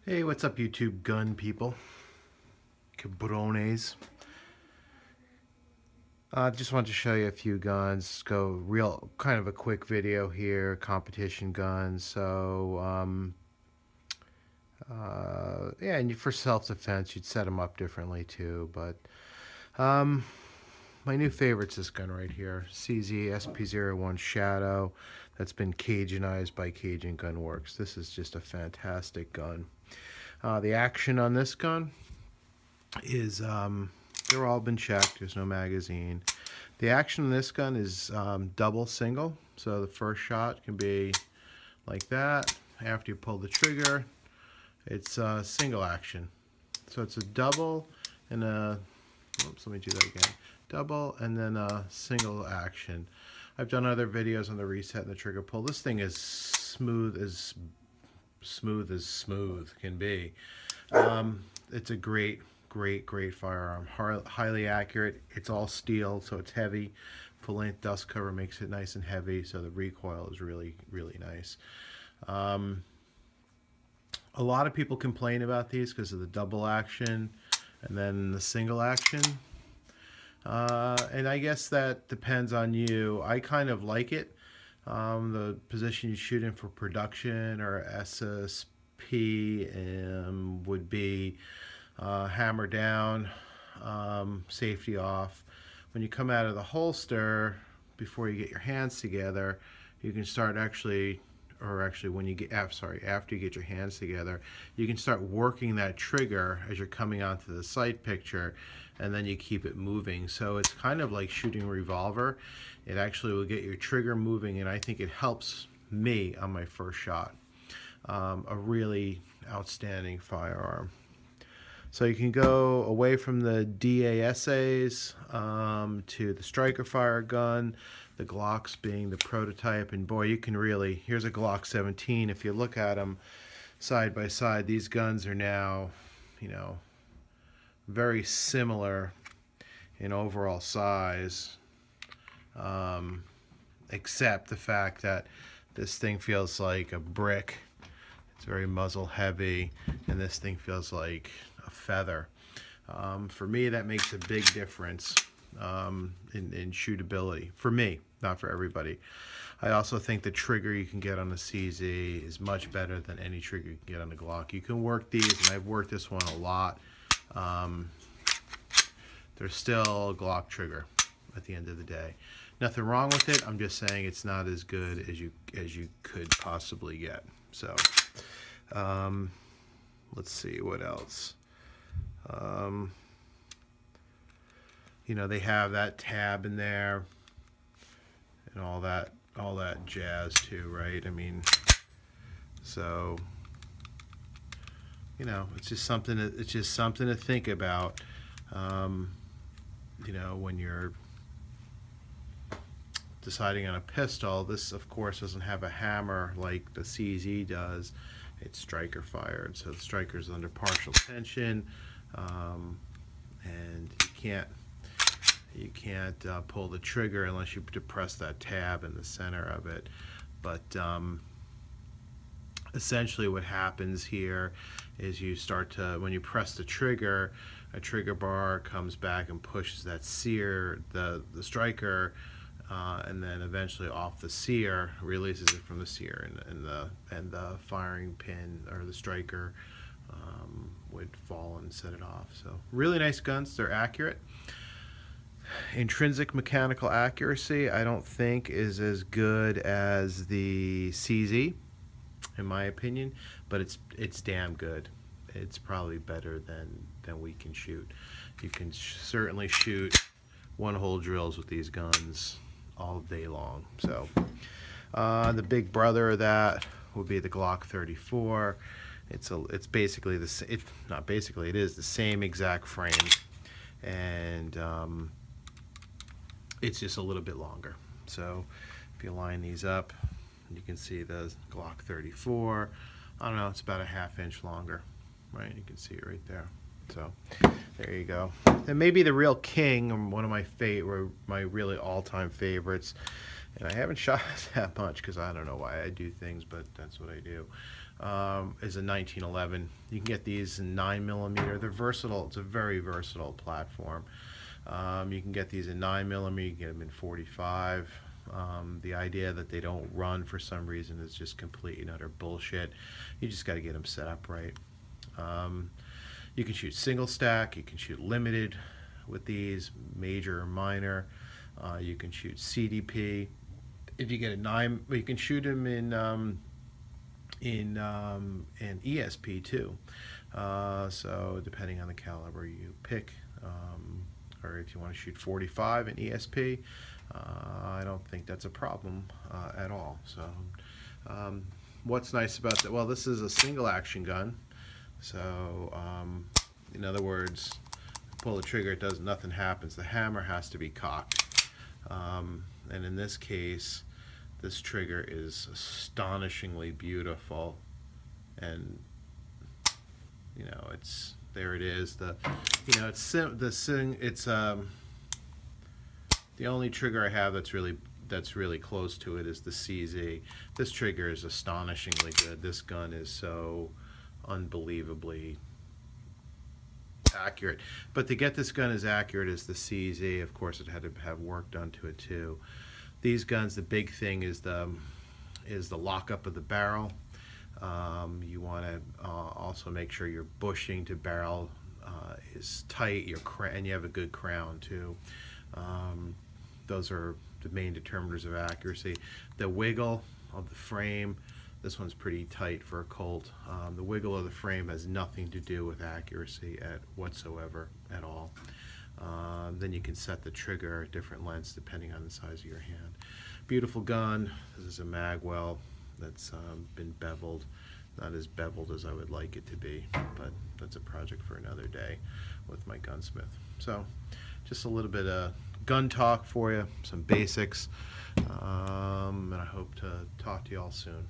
Hey, what's up YouTube gun people? Cabrones. Just wanted to show you a few guns. Go real kind of a quick video here, competition guns. So yeah, and for self-defense you'd set them up differently too, but my new favorite's this gun right here, CZ SP01 Shadow. That's been Cajunized by Cajun Gun Works. This is just a fantastic gun. The action on this gun is, they're all been checked, there's no magazine. The action on this gun is double single, so the first shot can be like that. After you pull the trigger, it's single action. So it's a double and a, oops, let me do that again. Double and then a single action. I've done other videos on the reset and the trigger pull. This thing is smooth as smooth can be. It's a great firearm. Highly accurate. It's all steel, so it's heavy. Full length dust cover makes it nice and heavy, so the recoil is really nice. A lot of people complain about these because of the double action and then the single action. And I guess that depends on you. I kind of like it. The position you shoot in for production or SSP would be hammer down, safety off. When you come out of the holster, before you get your hands together, you can start when you get, after you get your hands together, you can start working that trigger as you're coming onto the sight picture, and then you keep it moving. So it's kind of like shooting a revolver. It actually will get your trigger moving, and I think it helps me on my first shot. A really outstanding firearm. So you can go away from the DASAs to the striker fire gun, the Glocks being the prototype, and boy, you can really, here's a Glock 17. If you look at them side by side, these guns are now, you know, very similar in overall size, except the fact that this thing feels like a brick. It's very muzzle heavy, and this thing feels like a feather. For me, that makes a big difference in shootability. For me, not for everybody. I also think the trigger you can get on the CZ is much better than any trigger you can get on the Glock. You can work these, and I've worked this one a lot. There's still a Glock trigger at the end of the day. Nothing wrong with it. I'm just saying it's not as good as you could possibly get. So let's see what else. You know, they have that tab in there and all that jazz too, right? I mean, so you know, it's just something to think about. You know, when you're deciding on a pistol, this of course doesn't have a hammer like the CZ does. It's striker fired, so the striker's under partial tension, and you can't pull the trigger unless you depress that tab in the center of it. But essentially what happens here is you start to, when you press the trigger, a trigger bar comes back and pushes that sear, the striker, and then eventually off the sear, releases it from the sear, and the firing pin or the striker would fall and set it off. So really nice guns. They're accurate. Intrinsic mechanical accuracy I don't think is as good as the CZ, in my opinion, but it's damn good. It's probably better than we can shoot. You can certainly shoot one-hole drills with these guns all day long. So the big brother of that would be the Glock 34. It's basically it is the same exact frame, and it's just a little bit longer. So if you line these up, you can see the Glock 34. I don't know, it's about a ½ inch longer, right? You can see it right there. So there you go. And maybe the real king, one of my really all-time favorites, and I haven't shot that much because I don't know why I do things, but that's what I do. is a 1911. You can get these in 9mm. They're versatile. It's a very versatile platform. You can get these in 9mm. You can get them in 45. The idea that they don't run for some reason is just complete and utter bullshit. You just got to get them set up right. You can shoot single stack. You can shoot limited with these, major or minor. You can shoot CDP. If you get a 9, you can shoot them in ESP too. So depending on the caliber you pick, or if you want to shoot 45 in ESP, I don't think that's a problem at all. So what's nice about that? Well, this is a single action gun. So in other words, pull the trigger, it does, nothing happens. The hammer has to be cocked. And in this case, this trigger is astonishingly beautiful, and you know, it's, there it is. The, you know, it's the only trigger I have that's really close to it is the CZ. This trigger is astonishingly good. This gun is so unbelievably accurate. But to get this gun as accurate as the CZ, of course, it had to have work done to it too. These guns, the big thing is the lockup of the barrel. You want to also make sure your bushing to barrel is tight, and you have a good crown too. Those are the main determiners of accuracy. The wiggle of the frame, this one's pretty tight for a Colt. The wiggle of the frame has nothing to do with accuracy whatsoever at all. Then you can set the trigger at different lengths depending on the size of your hand. Beautiful gun. This is a magwell that's been beveled. Not as beveled as I would like it to be, but that's a project for another day with my gunsmith. So just a little bit of gun talk for you, some basics, and I hope to talk to you all soon.